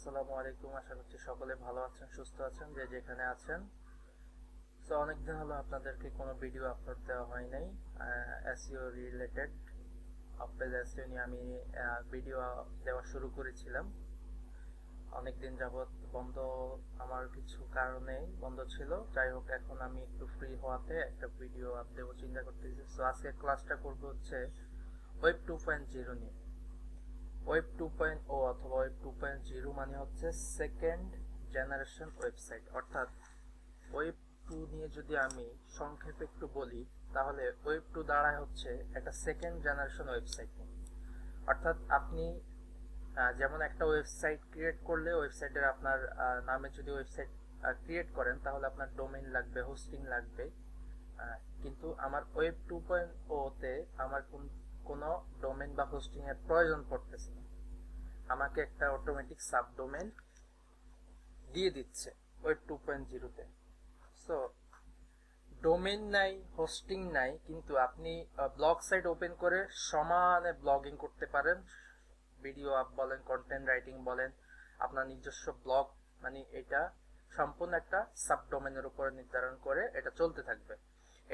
আসসালামু আলাইকুম। আশা করছি সকলে ভালো আছেন, সুস্থ আছেন, যে যেখানে আছেন। সো অনেকদিন হলো আপনাদেরকে কোনো ভিডিও আপলোড দেওয়া হয় নাই এসইও রিলেটেড। পেজ এসইও নিয়ে আমি ভিডিও দেওয়া শুরু করেছিলাম। অনেকদিন যাবৎ বন্ধ, আমার কিছু কারণে বন্ধ ছিল। যাই হোক, এখন আমি একটু ফ্রি হওয়াতে একটা ভিডিও দেবো চিন্তা করতেছি। সো আজকে ক্লাসটা করবো হচ্ছে ওয়েব 2.0 নিয়ে। ওয়েব 2.0 অথবা ওয়েব 2.0 মানে হচ্ছে সেকেন্ড জেনারেশন ওয়েবসাইট, অর্থাৎ ওয়েব 2 নিয়ে যদি আমি সংক্ষেপে একটু বলি, তাহলে ওয়েব 2 দাঁড়ায় হচ্ছে একটা সেকেন্ড জেনারেশন ওয়েবসাইট নিয়ে। অর্থাৎ আপনি যেমন একটা ওয়েবসাইট ক্রিয়েট করলে, ওয়েবসাইটের আপনার নামে যদি ওয়েবসাইট ক্রিয়েট করেন, তাহলে আপনার ডোমেইন লাগবে, হোস্টিং লাগবে। কিন্তু আমার ওয়েব 2.0 তে আমার কোনো ডোমেইন বা হোস্টিং এর প্রয়োজন পড়তেছে না। আমাকে একটা অটোমেটিক সাবডোমেন দিয়ে দিচ্ছে ওয়েব 2.0 তে। সো ডোমেইন নাই, হোস্টিং নাই, কিন্তু আপনি ব্লগ সাইট ওপেন করে সমানে ব্লগিং করতে পারেন। ভিডিও আপ বলেন, কন্টেন্ট রাইটিং বলেন, আপনার নিজস্ব ব্লগ, মানে এটা সম্পূর্ণ একটা সাবডোমেনের উপরে নির্ধারণ করে এটা চলতে থাকবে।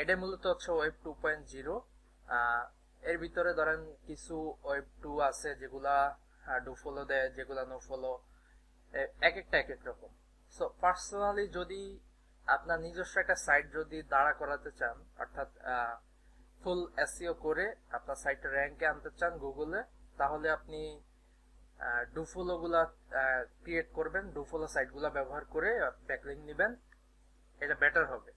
এটা মূলত হচ্ছে ওয়েব 2.0। এর ভিতরে ধরেন কিছু ওয়েব 2 আছে যেগুলা ডু ফলো দেয়, যেগুলা নো ফলো, এক একটা এক এক রকম। সো পার্সোনালি যদি আপনার নিজস্ব একটা সাইট যদি দাঁড়া করাতে চান, অর্থাৎ ফুল এসইও করে আপনার সাইটটা র্যাঙ্কে আনতে চান গুগলে, তাহলে আপনি ডুফলো গুলা ক্রিয়েট করবেন, ডুফলো সাইট গুলা ব্যবহার করে ব্যাকলিংক নেবেন, এটা বেটার হবে।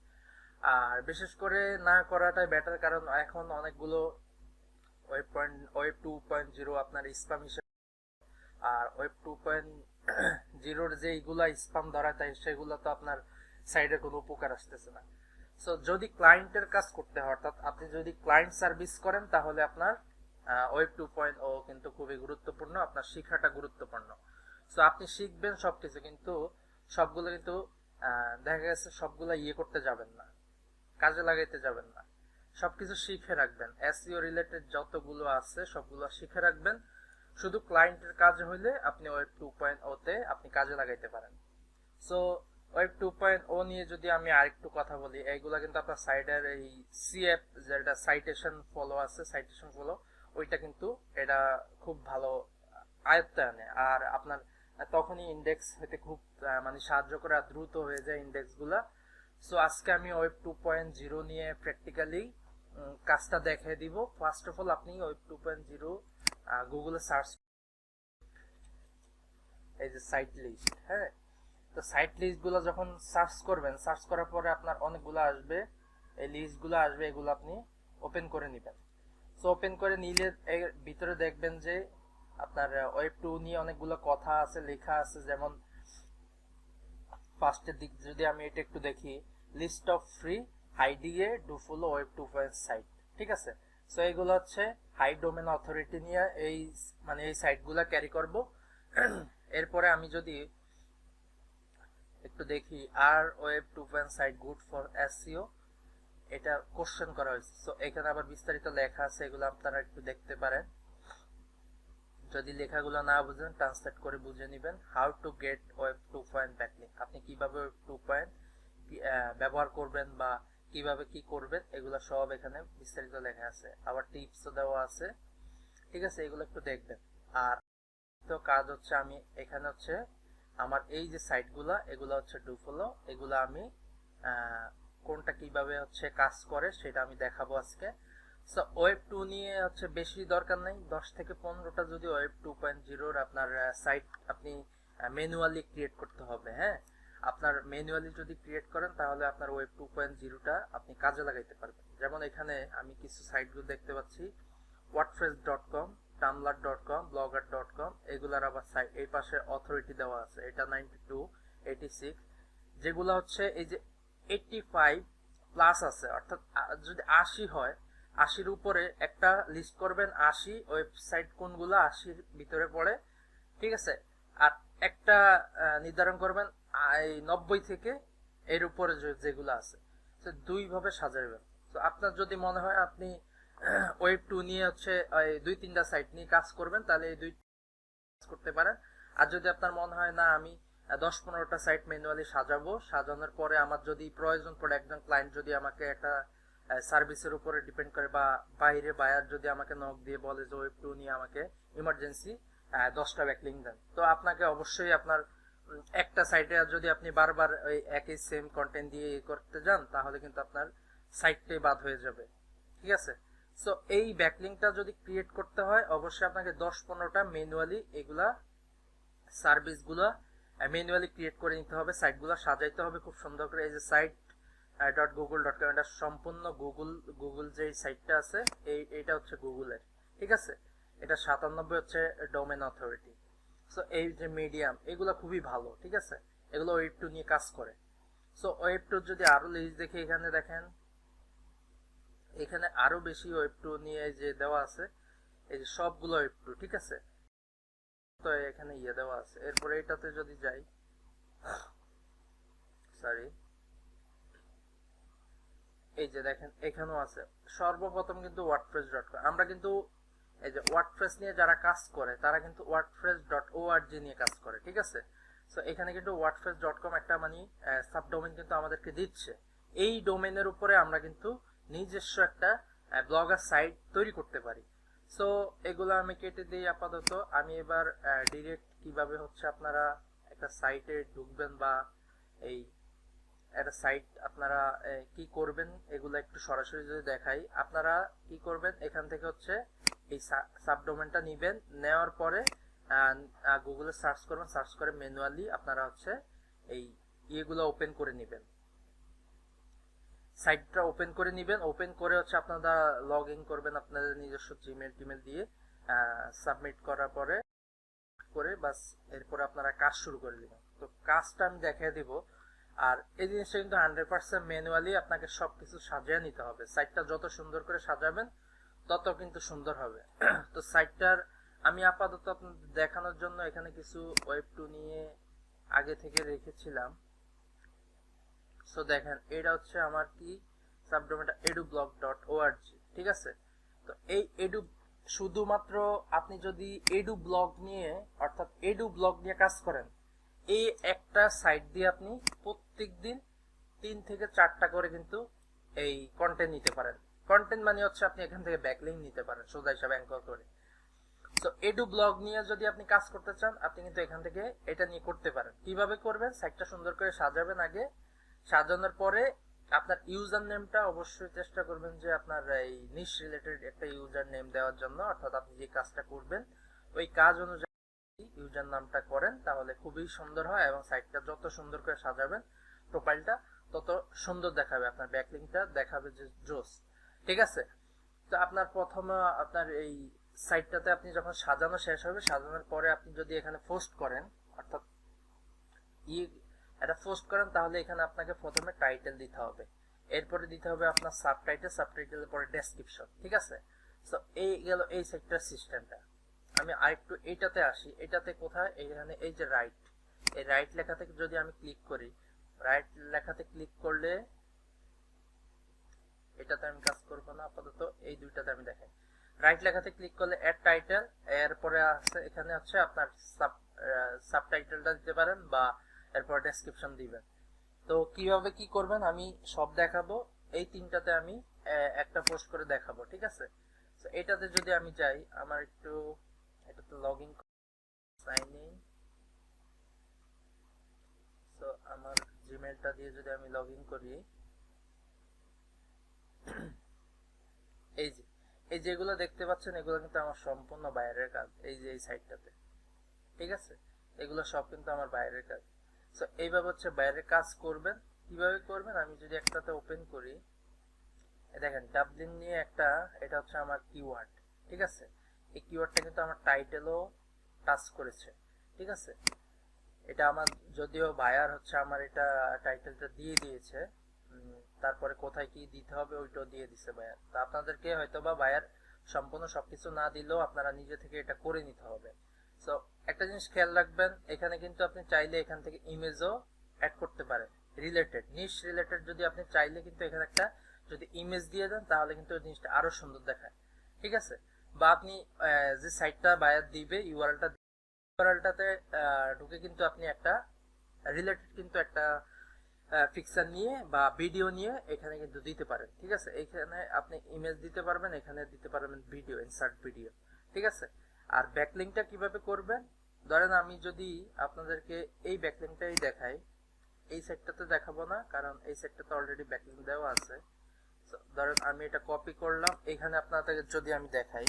আর বিশেষ করে না করাটাই বেটার, কারণ এখন অনেকগুলো ওয়েব 2.0 আপনার স্প্যাম হিসেবে, আর ওয়েব 2.0 যেইগুলা স্প্যাম ধরা তাই সেগুলো তো আপনার সাইডে কোনো উপকার আসতেছে না। সো যদি ক্লায়েন্টের কাজ করতে হয়, অর্থাৎ আপনি যদি ক্লায়েন্ট সার্ভিস করেন, তাহলে আপনার ওয়েব 2.0 কিন্তু খুবই গুরুত্বপূর্ণ, আপনার শিখাটা গুরুত্বপূর্ণ। সো আপনি শিখবেন সবকিছু, কিন্তু সবগুলো কিন্তু দেখা গেছে সবগুলো করতে যাবেন না, কাজে লাগাইতে যাবেন না। সবকিছু শিখে রাখবেন, এসইও রিলেটেড যতগুলো আছে সবগুলো শিখে রাখবেন। শুধু ক্লায়েন্টের কাজ হইলে আপনি ওয়েব 2.0 তে আপনি কাজে লাগাইতে পারেন। সো ওয়েব 2.0 নিয়ে যদি আমি আরেকটু কথা বলি, এইগুলা কিন্তু আপনার সাইটের এই সিএফ, যেটা সাইটেশন ফলো আছে, সাইটেশন ফলো, ওইটা কিন্তু এটা খুব ভালো আয়ত্তে আনে। আর আপনার তখনই ইন্ডেক্স হইতে খুব মানে সাহায্য করে, আর দ্রুত হয়ে যায় ইন্ডেক্স গুলা। সো আজকে আমি ওয়েব 2.0 নিয়ে প্র্যাকটিক্যালি কাজটা দেখিয়ে দিব। ফার্স্ট অফ অল আপনি ওয়েব 2.0 গুগলে সার্চ, এই যে সাইট লিস্ট, হ্যাঁ, তো সাইট লিস্ট গুলো যখন সার্চ করবেন, সার্চ করার পরে আপনার অনেকগুলো আসবে, এই লিস্ট গুলো আসবে, এগুলো আপনি ওপেন করে নেবেন। সো ওপেন করে নিলে এর ভিতরে দেখবেন যে আপনার ওয়েব 2 নিয়ে অনেকগুলো কথা আছে, লেখা আছে। যেমন ফার্স্টের দিক যদি আমি এটা একটু দেখি, list of free high DA do follow web 2.0 site, ঠিক আছে। সো এইগুলো হচ্ছে হাই ডোমেন অথরিটি নিয়ে এই মানে এই সাইটগুলো ক্যারি করব। এরপরে আমি যদি একটু দেখি, আর web 2.0 site good for SEO, এটা কোশ্চেন করা হয়েছে। সো এখানে আবার বিস্তারিত লেখা আছে, এগুলো আপনারা একটু দেখতে পারেন। যদি লেখাগুলো না বুঝেন ট্রান্সলেট করে বুঝে নেবেন। How to get web 2.0 backlink, আপনি কিভাবে ওয়েব 2.0 ব্যবহার করবেন বা কিভাবে কি করবেন, এগুলো সব এখানে বিস্তারিত লেখা আছে। আবার টিপসও দেওয়া আছে, ঠিক আছে, এগুলো একটু দেখবেন। আর তো কাজ হচ্ছে, আমি এখানে হচ্ছে আমার এই যে সাইটগুলো, এগুলো হচ্ছে ডু ফলো, এগুলো আমি কোনটা কিভাবে হচ্ছে কাজ করে সেটা আমি দেখাবো আজকে। সো ওয়েব 2 নিয়ে হচ্ছে বেশি দরকার নেই, 10 থেকে 15টা যদি ওয়েব 2.0 আপনার সাইট আপনি ম্যানুয়ালি ক্রিয়েট করতে হবে। হ্যাঁ, আপনার ম্যানুয়ালি যদি ক্রিয়েট করেন, তাহলে আপনার ওয়েব 2.0টা আপনি কাজে লাগাইতে পারবেন। যেমন এখানে আমি কিছু সাইটগুলো দেখতে পাচ্ছি, wordpress.com, tumblr.com, blogger.com, এগুলার আবার সাইট এই পাশে অথরিটি দেওয়া আছে, এটা 92, 86, যেগুলো হচ্ছে এই যে 85 প্লাস আছে, অর্থাৎ যদি 80 হয়, 80-র উপরে একটা লিস্ট করবেন, 80 ওয়েবসাইট কোনগুলো 80-র ভিতরে পড়ে, ঠিক আছে। আর একটা নির্ধারণ করবেন এই 90 থেকে এর উপরে যেগুলো আছে, দুই ভাবে সাজাবেন। তো আপনার যদি মনে হয় আপনি ওয়েব 2 নিয়ে হচ্ছে 2-3টা সাইট নিয়ে কাজ করবেন, তাহলে এই দুই করতে পারেন। আর যদি আপনার মনে হয় না আমি 10-15টা সাইট ম্যানুয়ালি সাজাবো, সাজানোর পরে আমার যদি প্রয়োজন পড়ে, একজন ক্লায়েন্ট যদি আমাকে একটা সার্ভিসের উপরে ডিপেন্ড করে বা বাইরে বায়ার যদি আমাকে নক দিয়ে বলে যে ওয়েব 2 নিয়ে আমাকে ইমার্জেন্সি 10টা ব্যাকলিঙ্ক দেন, তো আপনাকে অবশ্যই আপনার একটা সাইটে যদি আপনি বারবার ওই একই সেম কন্টেন্ট দিয়ে করতে যান, তাহলে কিন্তু আপনার সাইটটাই বাদ হয়ে যাবে। ঠিক আছে, সো এই ব্যাকলিঙ্কটা যদি ক্রিয়েট করতে হয়, অবশ্যই আপনাকে 10-15টা ম্যানুয়ালি এগুলা সার্ভিসগুলো ম্যানুয়ালি ক্রিয়েট করে নিতে হবে, সাইটগুলো সাজাইতে হবে খুব সুন্দর করে। এই যে সাইট .google.com, এটা সম্পূর্ণ গুগল যে সাইটটা আছে এইটা হচ্ছে গুগলের। ঠিক আছে, এটা 97 হচ্ছে ডোমেন অথরিটি। সো এই যে মিডিয়াম, এগুলো খুবই ভালো। ঠিক আছে, এগুলো ওয়েব 2 নিয়ে কাজ করে। সো ওয়েব 2 যদি আরো লিস্ট দেখি, এখানে দেখেন, এখানে আরো বেশি ওয়েব 2 নিয়ে যে দেওয়া আছে, এই যে সবগুলো ওয়েব 2। ঠিক আছে, তো এখানে দেওয়া আছে। এরপরে এটাতে যদি যাই, সরি, এই যে দেখেন এখানেও আছে। সর্বপ্রথম কিন্তু wordpress.com, আমরা কিন্তু এই যে ওয়ার্ডপ্রেস নিয়ে যারা কাজ করে তারা কিন্তু wordpress.org নিয়ে কাজ করে। ঠিক আছে, সো এখানে কিন্তু wordpress.com একটা মানে সাবডোমেইন কিন্তু আমাদেরকে দিচ্ছে। এই ডোমেইনের উপরে আমরা কিন্তু নিজস্ব একটা ব্লগার সাইট তৈরি করতে পারি। সো এগুলো আমি কেটে দিই আপাতত। আমি এবার ডিরেক্ট কিভাবে হচ্ছে আপনারা একটা সাইটে ঢুকবেন বা এই একটা সাইট আপনারা কি করবেন, এগুলো একটু সরাসরি যদি দেখাই। আপনারা কি করবেন, এখান থেকে হচ্ছে এই সাবডোমেনটা নিবেন, নেওয়ার পরে গুগলে সার্চ করবেন, সার্চ করে ম্যানুয়ালি আপনারা হচ্ছে এই ইয়েগুলো ওপেন করে নেবেন, সাইটটা ওপেন করে নেবেন। ওপেন করে হচ্ছে আপনারা লগ ইন করবেন আপনাদের নিজস্ব জিমেল টিমেল দিয়ে, সাবমিট করার পরে বাস এরপরে আপনারা কাজ শুরু করে দিবেন। তো কাজটা আমি দেখিয়ে দিব। আর এই জিনিসটা কিন্তু 100% ম্যানুয়ালি আপনাকে সবকিছু সাজিয়ে নিতে হবে। সাইটটা যত সুন্দর করে সাজাবেন তত কিন্তু সুন্দর হবে। তো সাইটটার আমি আপাতত আপনাদের দেখানোর জন্য এখানে কিছু ওয়েব 2 নিয়ে আগে থেকে রেখেছিলাম। সো দেখেন, এটা হচ্ছে আমার কি সাবডোমেনটা edublog.org। ঠিক আছে, তো এই এডু শুধুমাত্র আপনি যদি এডু ব্লগ নিয়ে, অর্থাৎ এডু ব্লগ নিয়ে কাজ করেন, এই একটা সাইট দিয়ে আপনি প্রত্যেকদিন 3 থেকে 4টা করে কিন্তু এই কন্টেন্ট নিতে পারেন। কন্টেন্ট মানে হচ্ছে আপনি এখান থেকে ব্যাকলিঙ্ক নিতে পারেন সোজা হিসাবে অ্যাঙ্কর করে। তো এডু ব্লগ নিয়ে যদি আপনি কাজ করতে চান, আপনি কিন্তু এখান থেকে এটা নিয়ে করতে পারেন। কিভাবে করবেন, সাইটটা সুন্দর করে সাজাবেন। আগে সাজানোর পরে আপনার ইউজার নেমটা অবশ্যই চেষ্টা করবেন যে আপনার এই নিশ রিলেটেড একটা ইউজার নেম দেওয়ার জন্য, অর্থাৎ আপনি যে কাজটা করবেন ওই কাজ অনুযায়ী ইউজার নামটা করেন, তাহলে খুবই সুন্দর হয় এবং সাইটটা যত সুন্দর করে সাজাবেন প্রোফাইলটা তত সুন্দর দেখাবে, আপনার ব্যাকলিংকটা দেখাবে যে জোস। ঠিক আছে, তো আপনার প্রথমে আপনার এই সাইটটাতে আপনি যখন সাজানো শেষ হবে, সাজানোর পরে আপনি যদি এখানে পোস্ট করেন, অর্থাৎ এটা পোস্ট করেন, তাহলে এখানে আপনাকে প্রথমে টাইটেল দিতে হবে, এরপরে দিতে হবে আপনার সাবটাইটেল, সাবটাইটেলের পরে ডেসক্রিপশন। ঠিক আছে, তো এই গেল এই সাইটটার সিস্টেমটা। আমি আরেকটু এইটাতে আসি। এটাতে কোথায়, এখানে এই যে রাইট, এই রাইট লেখাতে যদি আমি ক্লিক করি, রাইট লেখাতে ক্লিক করলে, এটাতে আমি কাজ করব না আপাতত, এই দুইটাতে আমি দেখাই। রাইট লেখাতে ক্লিক করলে অ্যাড টাইটেল, এরপরে আছে এখানে হচ্ছে আপনার সাবটাইটেলটা দিতে পারেন বা এরপর ডেসক্রিপশন দিবেন। তো কিভাবে কি করবেন আমি সব দেখাবো। এই তিনটাতে আমি একটা পোস্ট করে দেখাবো। ঠিক আছে, তো এটাতে যদি আমি যাই, আমার একটু এটাতে লগ ইন, সাইন ইন, তো আমার জিমেলটা দিয়ে যদি আমি লগ ইন করি, এই যেগুলো দেখতে পাচ্ছেন এগুলো কিন্তু আমার সম্পূর্ণ বাইরের কাজ। এই যে এই সাইটটাতে, ঠিক আছে, এগুলো সব কিন্তু আমার বাইরের কাজ। সো এইভাবে হচ্ছে বাইরের কাজ করবেন। কিভাবে করবেন, আমি যদি একটাতে ওপেন করি, দেখেন ডাবলিন নিয়ে একটা, এটা হচ্ছে আমার কিওয়ার্ড। ঠিক আছে, এই কিওয়ার্ডটা কিন্তু আমার টাইটেলও টাচ করেছে। ঠিক আছে, এটা আমার যদিও বায়ার হচ্ছে আমার এটা টাইটেলটা দিয়ে দিয়েছে, তারপরে কোথায় কি দিতে হবে ওইটাও দিয়ে দিছে বায়ার। তো আপনাদেরকে হয়তো বা বায়ার সম্পূর্ণ সবকিছু না দিলেও আপনারা নিজে থেকে এটা করে নিতে হবে। সো একটা জিনিস খেয়াল রাখবেন, এখানে কিন্তু আপনি চাইলে এখান থেকে ইমেজও অ্যাড করতে পারেন, রিলেটেড নিশ রিলেটেড যদি আপনি চাইলে কিন্তু এখানে একটা যদি ইমেজ দিয়ে দেন, তাহলে কিন্তু ওই জিনিসটা আরো সুন্দর দেখায়। ঠিক আছে, বা আপনি যে সাইটটা বায়ার দিবে ইউআরএলটা ইউআরএলটাতে ঢুকে কিন্তু আপনি একটা রিলেটেড কিন্তু একটা পিকচার নিয়ে বা ভিডিও নিয়ে এখানে কিন্তু দিতে পারেন। ঠিক আছে, এখানে আপনি ইমেজ দিতে পারবেন, এখানে দিতে পারবেন ভিডিও, ইনসার্ট ভিডিও। ঠিক আছে, আর ব্যাকলিংকটা কিভাবে করবেন, ধরেন আমি যদি আপনাদেরকে এই ব্যাকলিংকটাই দেখাই, এই সেটটাতে দেখাবো না কারণ এই সেটটাতে অলরেডি ব্যাকলিংক দেওয়া আছে। ধরেন আমি এটা কপি করলাম, এখানে আপনাদের যদি আমি দেখাই,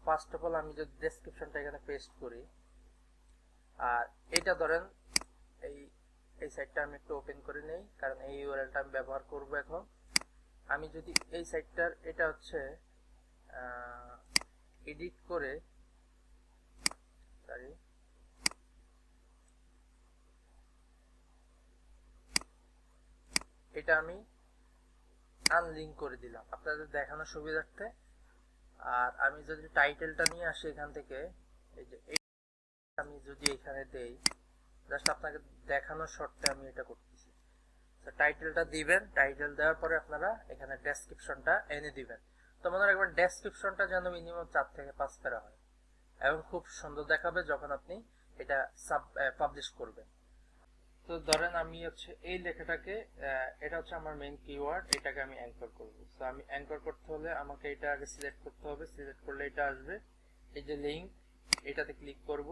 ফার্স্ট অফ অল আমি যদি ডেসক্রিপশনটা এখানে পেস্ট করি, আর এটা ধরেন এই সাইটটা আমি একটু ওপেন করে নেই কারণ এই ইউআরএলটা আমি ব্যবহার করব এখন। আমি যদি এই সাইটটার এটা হচ্ছে এডিট করে, সরি এটা আমি আনলিঙ্ক করে দিলাম আপনাদের দেখানোর সুবিধার্থে। আর আমি যদি টাইটেলটা নিয়ে আসি এখান থেকে, এই যে আমি যদি এখানে দেই, জাস্ট আপনাকে দেখানোর শর্তে আমি এটা করতেছি। টাইটেলটা দিবেন, টাইটেল দেওয়ার পরে আপনারা এখানে ডেসক্রিপশনটা এনে দিবেন। তো মনে রাখবেন ডেসক্রিপশনটা যেন মিনিমাম 4 থেকে 5 প্যারা হয় এবং খুব সুন্দর দেখাবে যখন আপনি এটা পাবলিশ করবেন। তো ধরেন আমি হচ্ছে এই লেখাটাকে, এটা হচ্ছে আমার মেইন কিওয়ার্ড, এটাকে আমি অ্যাঙ্কর করব। তো আমি অ্যাঙ্কর করতে হলে আমাকে এটা আগে সিলেক্ট করতে হবে, সিলেক্ট করলে এটা আসবে, এই যে লিংক, এটাতে ক্লিক করব।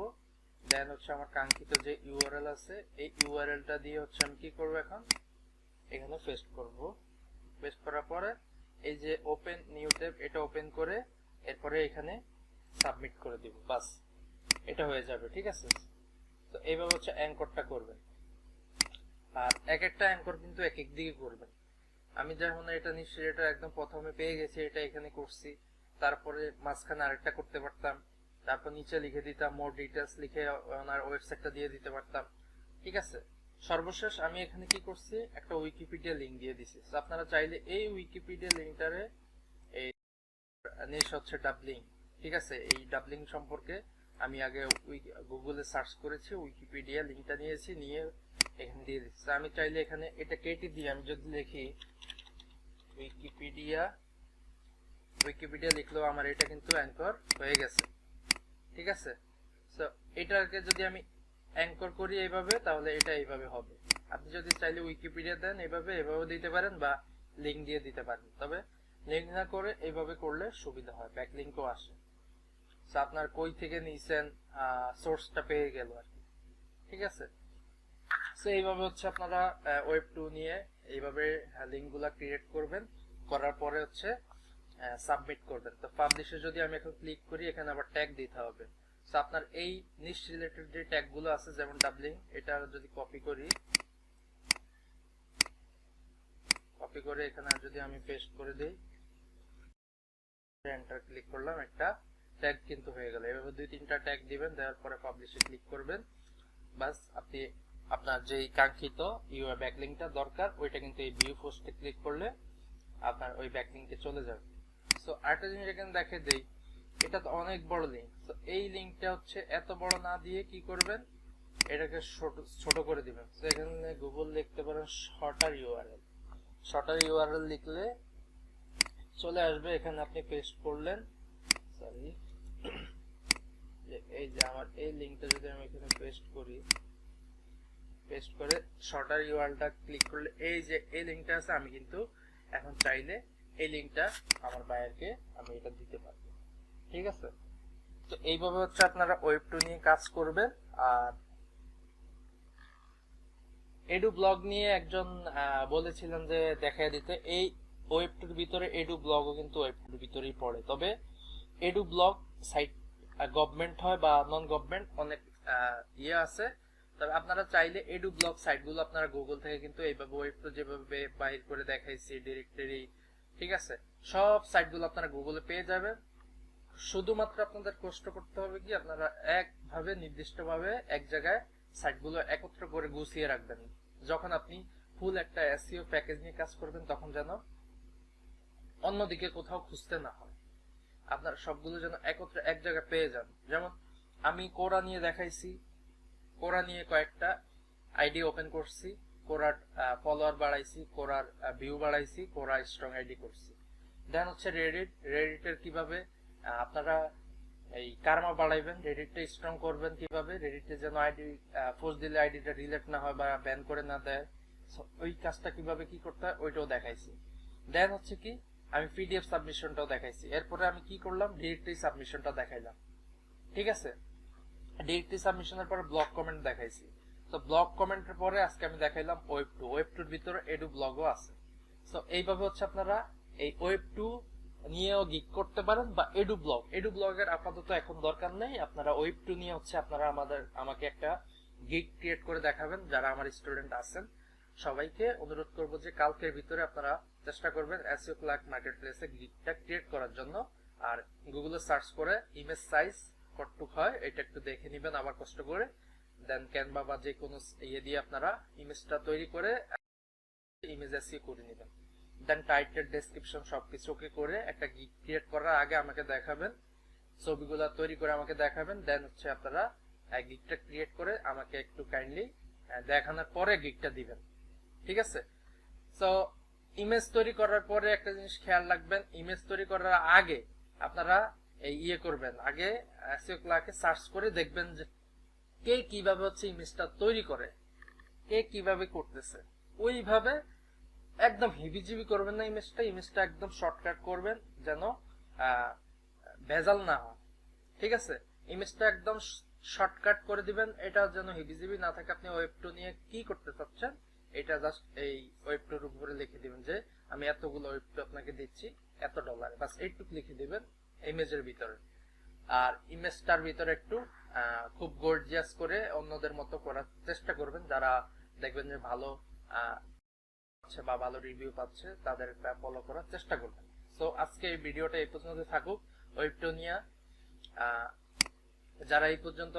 দেন হচ্ছে আমার কাঙ্ক্ষিত যে ইউআরএল আছে, এই ইউআরএলটা দিয়ে হচ্ছে আমি কি করব, এখন এখানে পেস্ট করব। পেস্ট করার পরে এই যে ওপেন নিউ ট্যাব, এটা ওপেন করে এরপরে এখানে সাবমিট করে দিব, বাস এটা হয়ে যাবে। ঠিক আছে, তো এইভাবে হচ্ছে অ্যাঙ্করটা করবেন। আর এক একটা অ্যাঙ্কর কিন্তু এক এক দিকে করবেন। আমি যেমন এটা নিশ্চয়ই এটা একদম প্রথমে পেয়ে গেছি, এটা এখানে করছি, তারপরে মাঝখানে আরেকটা করতে পারতাম, তারপর নিচে লিখে দিতাম মোর ডিটেলস, লিখে ওনার ওয়েবসাইটটা দিয়ে দিতে পারতাম। ঠিক আছে, সর্বশেষ আমি এখানে কি করছি, একটা উইকিপিডিয়া লিংক দিয়ে দিছি। আপনারা চাইলে এই উইকিপিডিয়া লিংকটারে এই নিশ হচ্ছে ডাবলিং। ঠিক আছে, এই ডাবলিং সম্পর্কে আমি আগে গুগলে সার্চ করেছি, উইকিপিডিয়া লিংকটা নিয়েছি, নিয়ে এখানে দিয়ে দিচ্ছি। আমি চাইলে এখানে এটা কেটে দিয়ে আমি যদি লিখি উইকিপিডিয়া, উইকিপিডিয়া লিখলেও আমার এটা কিন্তু অ্যাঙ্কর হয়ে গেছে। ঠিক আছে, সো এটাকে যদি আমি অ্যাঙ্কর করি এইভাবে, তাহলে এটা এইভাবে হবে। আপনি যদি চাইলে উইকিপিডিয়া দেন এইভাবে, এভাবে দিতে পারেন বা লিংক দিয়ে দিতে পারেন, তবে লিংক না করে এইভাবে করলে সুবিধা হয়, ব্যাকলিংকও আসে। সো আপনার কই থেকে নিছেন সোর্সটা পেয়ে গেল আর কি। ঠিক আছে, সো এইভাবে হচ্ছে আপনারা ওয়েব 2 নিয়ে এইভাবে লিংকগুলা ক্রিয়েট করবেন, করার পরে হচ্ছে সাবমিট করবেন। তো পাবলিশে যদি আমি এখন ক্লিক করি, এখানে আবার ট্যাগ দিতে হবে। সো আপনার এই নিশ রিলেটেড যে ট্যাগগুলো আছে, যেমন ডাবলিং, এটা যদি কপি করি, কপি করে এখানে যদি আমি পেস্ট করে দেই, এন্টার ক্লিক করলাম, একটা ট্যাগ কিন্তু হয়ে গেল। এভাবে 2-3টা ট্যাগ দিবেন, দেওয়ার পরে পাবলিশে ক্লিক করবেন, বাস আপনি আপনার যেই কাঙ্ক্ষিত ইউআর ব্যাকলিংকটা দরকার ওইটা কিন্তু এই ভিউ পোস্টে ক্লিক করলে আপনার ওই ব্যাকলিংকে চলে যাবে। সো আরেকটা জিনিস এখানে দেখে দেই, এটা তো অনেক বড় লিংক। তো এই লিংকটা হচ্ছে এত বড় না দিয়ে কি করবেন, এটাকে ছোট করে দিবেন। তো এখানে গুগল লিখতে পারেন শর্টার ইউআরএল, শর্টার ইউআরএল লিখলে চলে আসবে। এখানে আপনি পেস্ট করলেন, সরি এই যে আমার এই লিংকটা যদি আমি এখানে পেস্ট করি, পেস্ট করে শর্টার ইউআরএলটা ক্লিক করলে এই যে এই লিংকটা আছে, আমি কিন্তু এখন চাইলে এই লিংকটা আমার বায়ারকে আমি এটা দিতে পারবো। ঠিক আছে, তো এইভাবে হচ্ছে আপনারা ওয়েব 2 নিয়ে কাজ করবেন। আর এডু ব্লগ নিয়ে একজন বলেছিলেন যে দেখায় দিতে, এই ওয়েব 2 এর ভিতরে এডু ব্লগও কিন্তু ওয়েব 2 এর ভিতরেই পড়ে। তবে এডু ব্লগ সাইট গভর্নমেন্ট হয় বা নন গভর্নমেন্ট, অনেক ইয়ে আছে। তবে আপনারা চাইলে এডু ব্লগ সাইটগুলো আপনারা গুগল থেকে কিন্তু এইভাবে ওয়েব 2 যেভাবে বাইর করে দেখাইছি ডিরেক্টরি, ঠিক আছে, সব সাইটগুলো আপনারা গুগলে পেয়ে যাবেন। শুধুমাত্র আপনাদের কষ্ট করতে হবে কি, আপনারা একভাবে নির্দিষ্টভাবে এক জায়গায় সাইটগুলো একত্র করে গুছিয়ে রাখবেন। যখন আপনি ফুল একটা এসইও প্যাকেজ নিয়ে কাজ করবেন, তখন যেন অন্যদিকে কোথাও খুঁজতে না হয়, আপনারা সবগুলো যেন একত্রে এক জায়গায় পেয়ে যান। যেমন আমি কোরা নিয়ে দেখাইছি, কোরা নিয়ে কয়েকটা আইডি ওপেন করছি, কোরার ফলোয়ার বাড়াইছি, কোরার ভিউ বাড়াইছি, কোরা স্ট্রং আইডি করছি। দেন হচ্ছে রেডিটের কিভাবে আপনারা এই কার্মা বাড়াইবেন, রেডিটটা স্ট্রং করবেন কিভাবে, রেডিটে যেন আইডি পোস্ট দিলে আইডিটা রিলেট না হয় বা ব্যান করে না দেয়, ওই কাজটা কিভাবে কি করতে হয় ওইটাও দেখাইছি। দেন হচ্ছে কি আমি পিডিএফ সাবমিশনটাও দেখাইছি। এরপরে আমি কি করলাম, ডিরেক্টলি সাবমিশনটা দেখাইলাম। ঠিক আছে, ডিরেক্টলি সাবমিশনের পরে ব্লক কমেন্ট দেখাইছি। তো ব্লক কমেন্টের পরে আজকে আমি দেখাইলাম ওয়েব টু। ওয়েব টুর ভিতরে এডু ব্লগও আছে। তো এইভাবে হচ্ছে আপনারা এই ওয়েব টু নিয়েও গিগ করতে পারেন, বা এডু ব্লগের আপাতত এখন দরকার নেই। আপনারা ওয়েব টু নিয়ে হচ্ছে আপনারা আমাকে একটা গিগ ক্রিয়েট করে দেখাবেন। যারা আমার স্টুডেন্ট আছেন সবাইকে অনুরোধ করব যে কালকের ভিতরে আপনারা চেষ্টা করবেন এসইও ক্লার্ক মার্কেট প্লেসে গিগটা ক্রিয়েট করার জন্য। আর গুগলে সার্চ করে ইমেজ সাইজ কতটুক হয় এটা একটু দেখে নেবেন আবার কষ্ট করে। দেন ক্যানভা বা যে কোনো ইয়ে দিয়ে আপনারা ইমেজটা তৈরি করে ইমেজ এসইও করে নেবেন। দেন টাইটেল, ডেসক্রিপশন সবকিছু ওকে করে একটা গিগ ক্রিয়েট করার আগে আমাকে দেখাবেন, ছবিগুলো তৈরি করে আমাকে দেখাবেন। দেন হচ্ছে আপনারা গিগটা ক্রিয়েট করে আমাকে একটু কাইন্ডলি দেখানোর পরে গিগটা দিবেন। ঠিক আছে, সো ইমেজ তৈরি করার পরে একটা জিনিস খেয়াল রাখবেন, ইমেজ তৈরি করার আগে আপনারা এই ইয়ে করবেন, আগে এসইও ক্লার্কে সার্চ করে দেখবেন যে কে কিভাবে হচ্ছে ইমেজটা তৈরি করে, কে কিভাবে করতেছে। ওইভাবে একদম হিবিজিবি করবেন না ইমেজটা একদম শর্টকাট করবেন যেন ভেজাল না হয়। ঠিক আছে, ইমেজটা একদম শর্টকাট করে দিবেন, এটা যেন হিবিজিবি না থাকে। আপনি ওয়েব টু নিয়ে কি করতে চাচ্ছেন এটা জাস্ট এই ওয়েব টুর উপরে লিখে দিবেন যে আমি এতগুলো ওয়েব টু আপনাকে দিচ্ছি এত ডলার, বাস এইটুকু লিখে দিবেন ইমেজের ভিতরে। আর ইমেজটার ভিতরে একটু খুব গর্জিয়াস করে অন্যদের মতো করার চেষ্টা করবেন, যারা দেখবেন যে ভালো বা ভালো রিভিউ পাচ্ছে তাদের ফলো করার চেষ্টা করবেন। সো আজকে এই ভিডিওটা এই পর্যন্ত থাকুক। ওয়েব টু নিয়ে যারা এই পর্যন্ত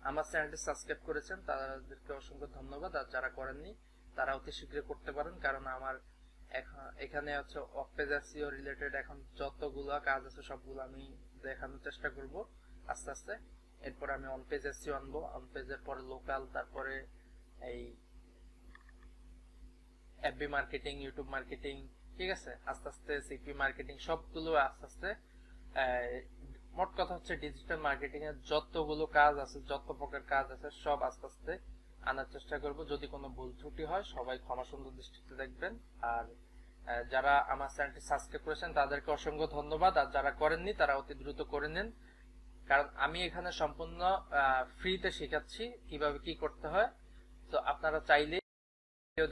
আমার চ্যানেলটি সাবস্ক্রাইব করেছেন তাদেরকে অসংখ্য ধন্যবাদ, আর যারা করেননি তারা অতি শীঘ্রই করতে পারেন। কারণ আমার এখানে হচ্ছে অফ পেজ এসইও রিলেটেড এখন যতগুলো কাজ আছে সবগুলো আমি দেখানোর চেষ্টা করব আস্তে আস্তে। এরপর আমি অন পেজ এসইও আনবো, অন পেজের পরে লোকাল, তারপরে এই এফবি মার্কেটিং, ইউটিউব মার্কেটিং, ঠিক আছে, আস্তে আস্তে সিপি মার্কেটিং, সবগুলো আস্তে আস্তে মোট কথা হচ্ছে ডিজিটাল মার্কেটিং এর যতগুলো কাজ আছে, যত প্রকার কাজ আছে সব আস্তে আস্তে আনার চেষ্টা করব। যদি কোনো ভুল ত্রুটি হয় সবাই ক্ষমা সুন্দর দৃষ্টিতে দেখবেন। আর যারা আমার চ্যানেলটি সাবস্ক্রাইব করেছেন তাদেরকে অসংখ্য ধন্যবাদ, আর যারা করেননি তারা অতি দ্রুত করে নিন। কারণ আমি এখানে সম্পূর্ণ ফ্রিতে শেখাচ্ছি কিভাবে কি করতে হয়। তো আপনারা চাইলে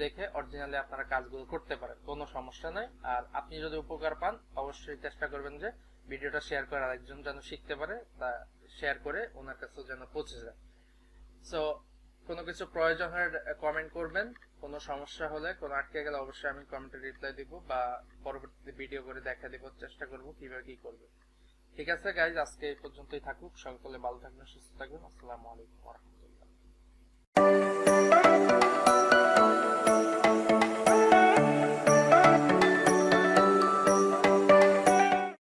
দেখে অরিজিনালি আপনারা কাজগুলো করতে পারেন, কোনো সমস্যা নাই। আর আপনি যদি উপকার পান অবশ্যই চেষ্টা করবেন যে ভিডিওটা শেয়ার করে আরেকজন যেন শিখতে পারে, তা শেয়ার করে ওনার কাছে যেন পৌঁছে যায়। সো কোনো কিছু প্রয়োজন হলে কমেন্ট করবেন, কোনো সমস্যা হলে, কোনো আটকে গেলে অবশ্যই আমি কমেন্টে রিপ্লাই দিব বা পরবর্তীতে ভিডিও করে দেখা দিব, চেষ্টা করব কিভাবে কি করবে। ঠিক আছে গাইজ, আজকে এই পর্যন্তই থাকুক। সকলে ভালো থাকবেন, সুস্থ থাকবেন। আসসালামু আলাইকুম।